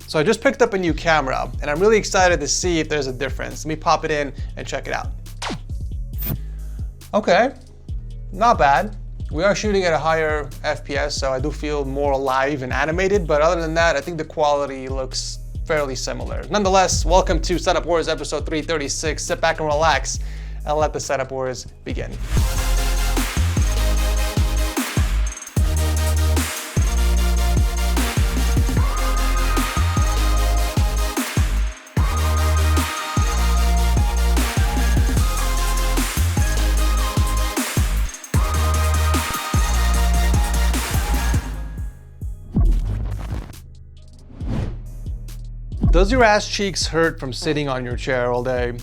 So I just picked up a new camera and I'm really excited to see if there's a difference. Let me pop it in and check it out. Okay, not bad. We are shooting at a higher FPS, so I do feel more alive and animated, but other than that, I think the quality looks fairly similar. Nonetheless, welcome to Setup Wars episode 336. Sit back and relax and let the Setup Wars begin. Does your ass cheeks hurt from sitting on your chair all day?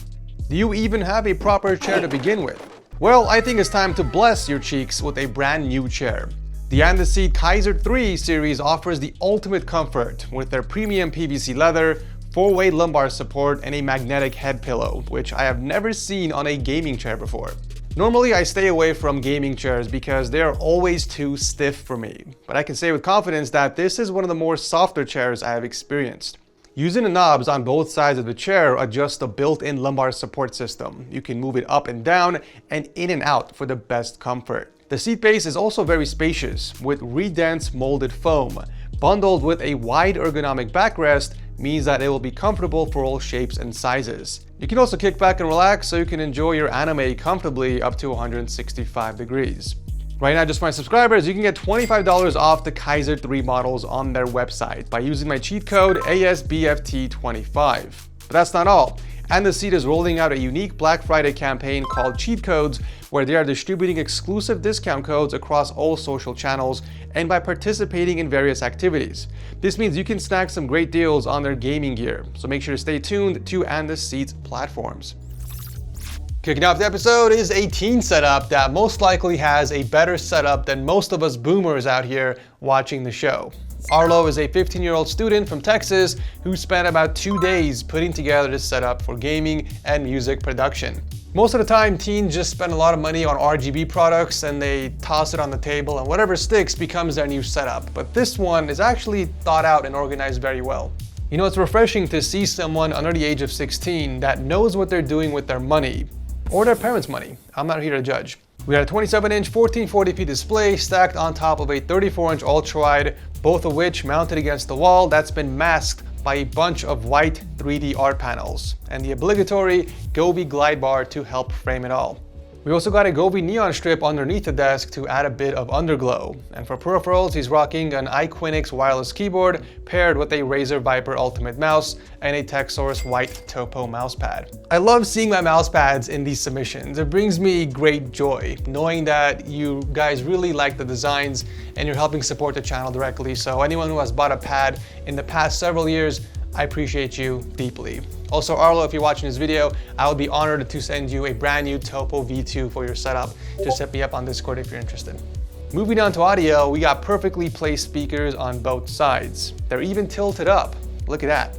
Do you even have a proper chair to begin with? Well, I think it's time to bless your cheeks with a brand new chair. The And The Seat Kaiser 3 series offers the ultimate comfort with their premium PVC leather, 4-way lumbar support, and a magnetic head pillow, which I have never seen on a gaming chair before. Normally, I stay away from gaming chairs because they are always too stiff for me, but I can say with confidence that this is one of the more softer chairs I have experienced. Using the knobs on both sides of the chair adjust the built-in lumbar support system. You can move it up and down and in and out for the best comfort. The seat base is also very spacious with Redense molded foam. Bundled with a wide ergonomic backrest means that it will be comfortable for all shapes and sizes. You can also kick back and relax so you can enjoy your anime comfortably up to 165 degrees. Right now, just for my subscribers, you can get $25 off the Kaiser 3 models on their website by using my cheat code ASBFT25. But that's not all. And The Seat is rolling out a unique Black Friday campaign called Cheat Codes, where they are distributing exclusive discount codes across all social channels and by participating in various activities. This means you can snag some great deals on their gaming gear, so make sure to stay tuned to And The Seat's platforms. Kicking off the episode is a teen setup that most likely has a better setup than most of us boomers out here watching the show. Arlo is a 15-year-old student from Texas who spent about 2 days putting together this setup for gaming and music production. Most of the time, teens just spend a lot of money on RGB products and they toss it on the table and whatever sticks becomes their new setup. But this one is actually thought out and organized very well. You know, it's refreshing to see someone under the age of 16 that knows what they're doing with their money. Or their parents' money. I'm not here to judge. We had a 27-inch 1440p display stacked on top of a 34-inch ultra-wide, both of which mounted against the wall that's been masked by a bunch of white 3D art panels, and the obligatory Govee glide bar to help frame it all. We also got a Govee neon strip underneath the desk to add a bit of underglow. And for peripherals, he's rocking an iQuinix wireless keyboard paired with a Razer Viper Ultimate mouse and a TechSource white Topo mousepad. I love seeing my mousepads in these submissions. It brings me great joy knowing that you guys really like the designs and you're helping support the channel directly. So anyone who has bought a pad in the past several years, I appreciate you deeply. Also, Arlo, if you're watching this video, I would be honored to send you a brand new Topo V2 for your setup. Just hit me up on Discord if you're interested. Moving on to audio, we got perfectly placed speakers on both sides. They're even tilted up. Look at that.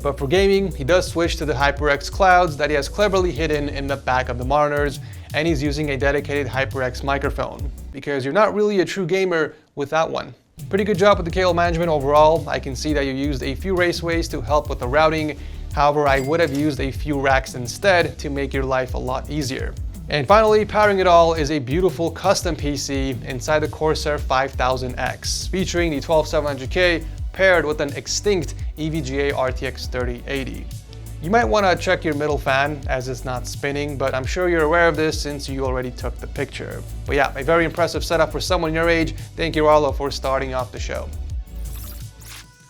But for gaming, he does switch to the HyperX clouds that he has cleverly hidden in the back of the monitors, and he's using a dedicated HyperX microphone, because you're not really a true gamer without one. Pretty good job with the cable management overall. I can see that you used a few raceways to help with the routing. However, I would have used a few racks instead to make your life a lot easier. And finally, powering it all is a beautiful custom PC inside the Corsair 5000X, featuring the 12700K paired with an extinct EVGA RTX 3080. You might want to check your middle fan as it's not spinning, but I'm sure you're aware of this since you already took the picture. But yeah, a very impressive setup for someone your age. Thank you, Arlo, for starting off the show.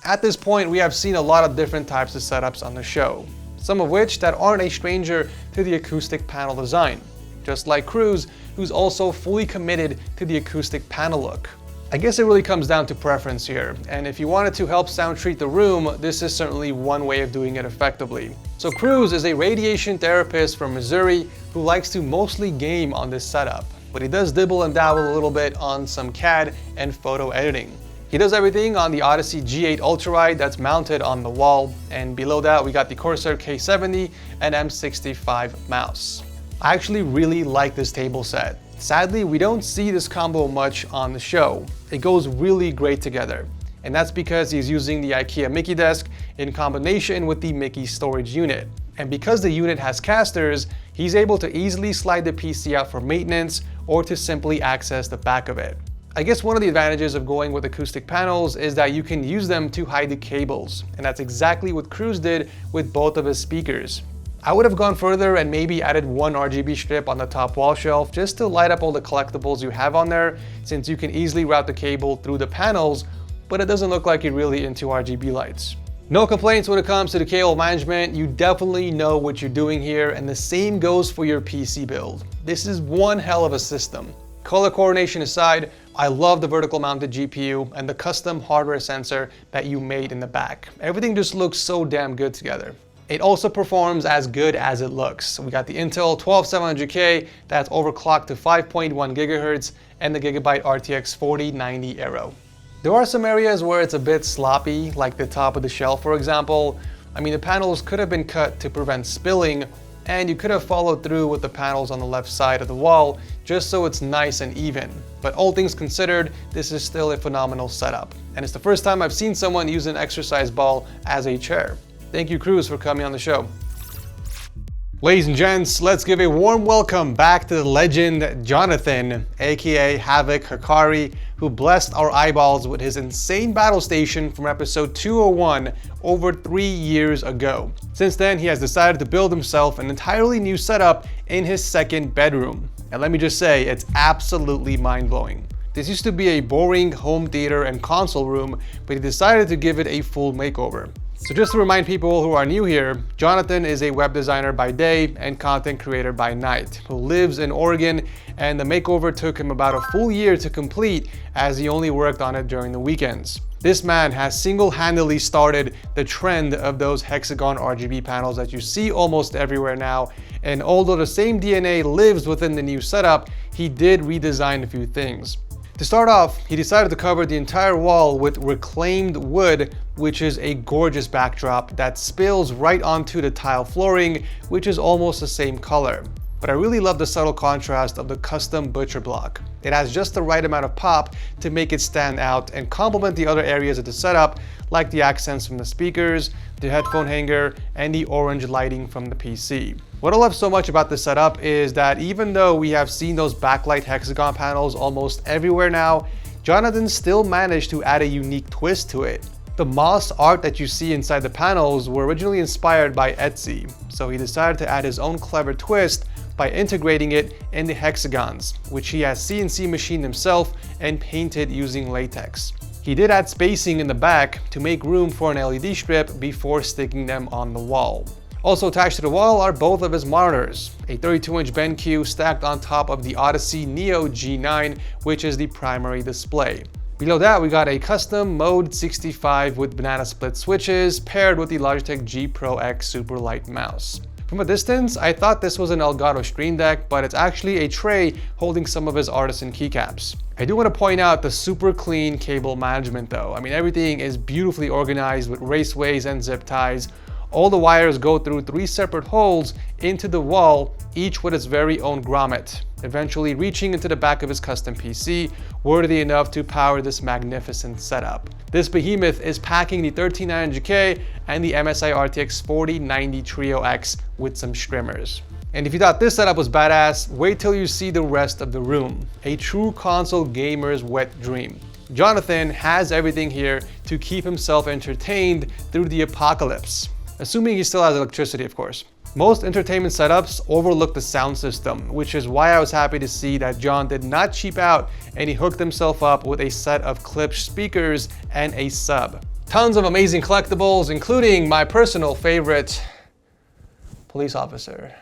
At this point, we have seen a lot of different types of setups on the show, some of which that aren't a stranger to the acoustic panel design, just like Cruz, who's also fully committed to the acoustic panel look. I guess it really comes down to preference here, and if you wanted to help sound treat the room, this is certainly one way of doing it effectively. So Cruz is a radiation therapist from Missouri who likes to mostly game on this setup, but he does dibble and dabble a little bit on some CAD and photo editing. He does everything on the Odyssey G8 Ultra-Wide that's mounted on the wall, and below that we got the Corsair K70 and M65 mouse. I actually really like this table set. Sadly, we don't see this combo much on the show. It goes really great together. And that's because he's using the IKEA Mickey desk in combination with the Mickey storage unit. And because the unit has casters, he's able to easily slide the PC out for maintenance or to simply access the back of it. I guess one of the advantages of going with acoustic panels is that you can use them to hide the cables, and that's exactly what Cruz did with both of his speakers. I would have gone further and maybe added one RGB strip on the top wall shelf just to light up all the collectibles you have on there, since you can easily route the cable through the panels, but it doesn't look like you're really into RGB lights. No complaints when it comes to the cable management. You definitely know what you're doing here, and the same goes for your PC build. This is one hell of a system. Color coordination aside, I love the vertical mounted GPU and the custom hardware sensor that you made in the back. Everything just looks so damn good together. It also performs as good as it looks. We got the Intel 12700K that's overclocked to 5.1 GHz and the Gigabyte RTX 4090 Aero. There are some areas where it's a bit sloppy, like the top of the shelf, for example. I mean, the panels could have been cut to prevent spilling, and you could have followed through with the panels on the left side of the wall just so it's nice and even. But all things considered, this is still a phenomenal setup. And it's the first time I've seen someone use an exercise ball as a chair. Thank you, Cruz, for coming on the show. Ladies and gents, let's give a warm welcome back to the legend Jonathan, aka Havoc Hikari, who blessed our eyeballs with his insane battle station from episode 201 over 3 years ago. Since then, he has decided to build himself an entirely new setup in his second bedroom. And let me just say, it's absolutely mind-blowing. This used to be a boring home theater and console room, but he decided to give it a full makeover. So just to remind people who are new here, Jonathan is a web designer by day and content creator by night, who lives in Oregon, and the makeover took him about a full year to complete as he only worked on it during the weekends. This man has single-handedly started the trend of those hexagon RGB panels that you see almost everywhere now, and although the same DNA lives within the new setup, he did redesign a few things. To start off, he decided to cover the entire wall with reclaimed wood, which is a gorgeous backdrop that spills right onto the tile flooring, which is almost the same color. But I really love the subtle contrast of the custom butcher block. It has just the right amount of pop to make it stand out and complement the other areas of the setup, like the accents from the speakers, the headphone hanger, and the orange lighting from the PC. What I love so much about this setup is that even though we have seen those backlight hexagon panels almost everywhere now, Jonathan still managed to add a unique twist to it. The moss art that you see inside the panels were originally inspired by Etsy, so he decided to add his own clever twist by integrating it in the hexagons, which he has CNC machined himself and painted using latex. He did add spacing in the back to make room for an LED strip before sticking them on the wall. Also attached to the wall are both of his monitors, a 32-inch BenQ stacked on top of the Odyssey Neo G9, which is the primary display. Below that, we got a custom Mode 65 with banana split switches paired with the Logitech G Pro X Superlight mouse. From a distance, I thought this was an Elgato Stream Deck, but it's actually a tray holding some of his artisan keycaps. I do want to point out the super clean cable management though. I mean, everything is beautifully organized with raceways and zip ties. All the wires go through 3 separate holes into the wall, each with its very own grommet, eventually reaching into the back of his custom PC, worthy enough to power this magnificent setup. This behemoth is packing the 13900K and the MSI RTX 4090 Trio X with some streamers. And if you thought this setup was badass, wait till you see the rest of the room. A true console gamer's wet dream. Jonathan has everything here to keep himself entertained through the apocalypse. Assuming he still has electricity, of course. Most entertainment setups overlook the sound system, which is why I was happy to see that John did not cheap out and he hooked himself up with a set of Klipsch speakers and a sub. Tons of amazing collectibles, including my personal favorite, police officer.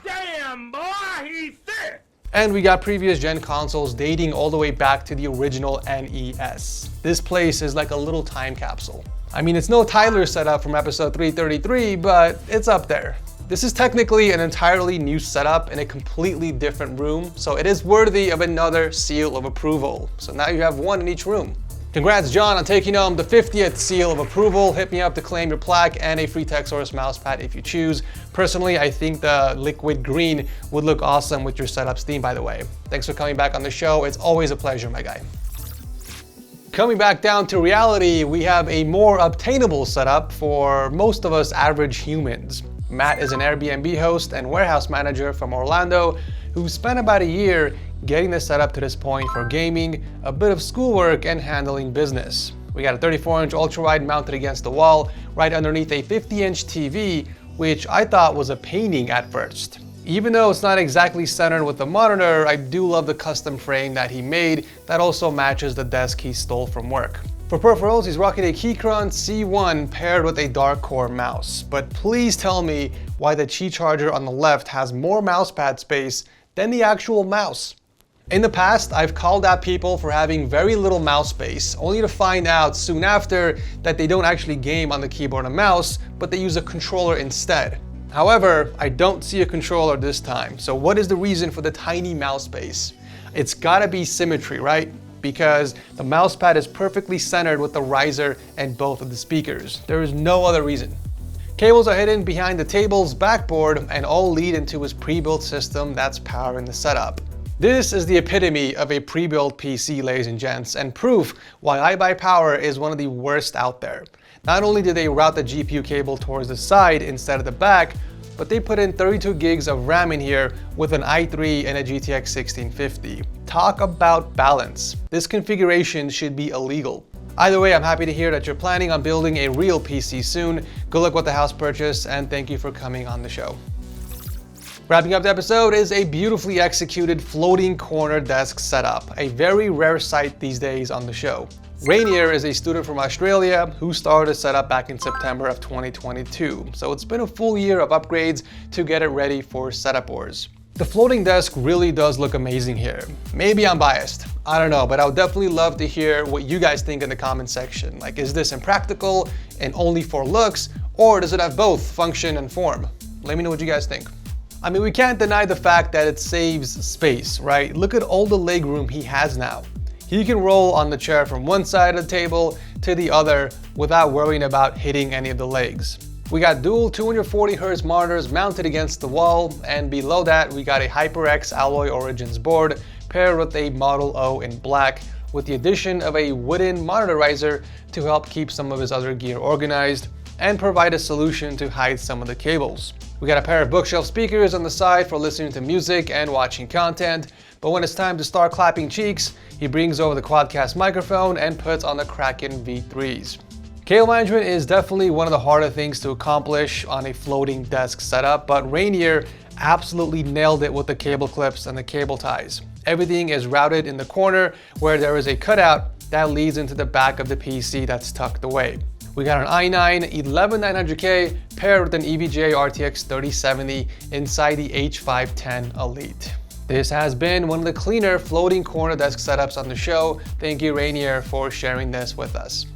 Damn, boy, he's thick! And we got previous gen consoles dating all the way back to the original NES. This place is like a little time capsule. I mean, it's no Tyler setup from episode 333, but it's up there. This is technically an entirely new setup in a completely different room, so it is worthy of another seal of approval. So now you have one in each room. Congrats, John, on taking home the 50th seal of approval. Hit me up to claim your plaque and a free TechSource mousepad if you choose. Personally, I think the liquid green would look awesome with your setup's theme, by the way. Thanks for coming back on the show. It's always a pleasure, my guy. Coming back down to reality, we have a more obtainable setup for most of us average humans. Matt is an Airbnb host and warehouse manager from Orlando who spent about a year getting this setup to this point for gaming, a bit of schoolwork, and handling business. We got a 34-inch ultra-wide mounted against the wall right underneath a 50-inch TV, which I thought was a painting at first. Even though it's not exactly centered with the monitor, I do love the custom frame that he made that also matches the desk he stole from work. For peripherals, he's rocking a Keychron C1 paired with a dark core mouse. But please tell me why the Qi charger on the left has more mousepad space than the actual mouse. In the past, I've called out people for having very little mouse space, only to find out soon after that they don't actually game on the keyboard and mouse, but they use a controller instead. However, I don't see a controller this time. So what is the reason for the tiny mouse space? It's gotta be symmetry, right? Because the mouse pad is perfectly centered with the riser and both of the speakers. There is no other reason. Cables are hidden behind the table's backboard and all lead into his pre-built system that's powering the setup. This is the epitome of a pre-built PC, ladies and gents, and proof why iBuyPower is one of the worst out there. Not only did they route the GPU cable towards the side instead of the back, but they put in 32 gigs of RAM in here with an i3 and a GTX 1650. Talk about balance. This configuration should be illegal. Either way, I'm happy to hear that you're planning on building a real PC soon. Good luck with the house purchase, and thank you for coming on the show. Wrapping up the episode is a beautifully executed floating corner desk setup, a very rare sight these days on the show. Rainier is a student from Australia who started a setup back in September of 2022, so it's been a full year of upgrades to get it ready for setup wars. The floating desk really does look amazing here. Maybe I'm biased, I don't know, but I would definitely love to hear what you guys think in the comment section. Like, is this impractical and only for looks, or does it have both function and form? Let me know what you guys think. I mean, we can't deny the fact that it saves space, right? Look at all the leg room he has now. He can roll on the chair from one side of the table to the other without worrying about hitting any of the legs. We got dual 240Hz monitors mounted against the wall, and below that we got a HyperX Alloy Origins board paired with a Model O in black, with the addition of a wooden monitor riser to help keep some of his other gear organized and provide a solution to hide some of the cables. We got a pair of bookshelf speakers on the side for listening to music and watching content, but when it's time to start clapping cheeks, he brings over the Quadcast microphone and puts on the Kraken V3s. Cable management is definitely one of the harder things to accomplish on a floating desk setup, but Rainier absolutely nailed it with the cable clips and the cable ties. Everything is routed in the corner where there is a cutout that leads into the back of the PC that's tucked away. We got an i9 11900K paired with an EVGA RTX 3070 inside the H510 Elite. This has been one of the cleaner floating corner desk setups on the show. Thank you, Rainier, for sharing this with us.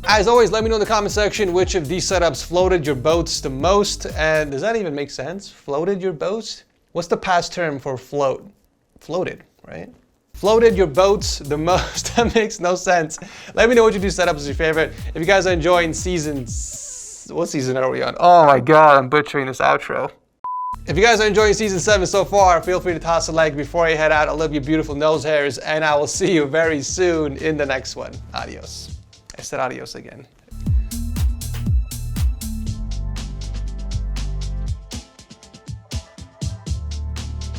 As always, let me know in the comment section which of these setups floated your boats the most. And does that even make sense? Floated your boats? What's the past term for float? Floated, right? Floated your boats the most. That makes no sense. Let me know what you do setups is your favorite. If you guys are enjoying what season are we on? Oh my God, I'm butchering this outro. If you guys are enjoying season 7 so far, feel free to toss a like before I head out. I love your beautiful nose hairs, and I will see you very soon in the next one. Adios. I said adios again.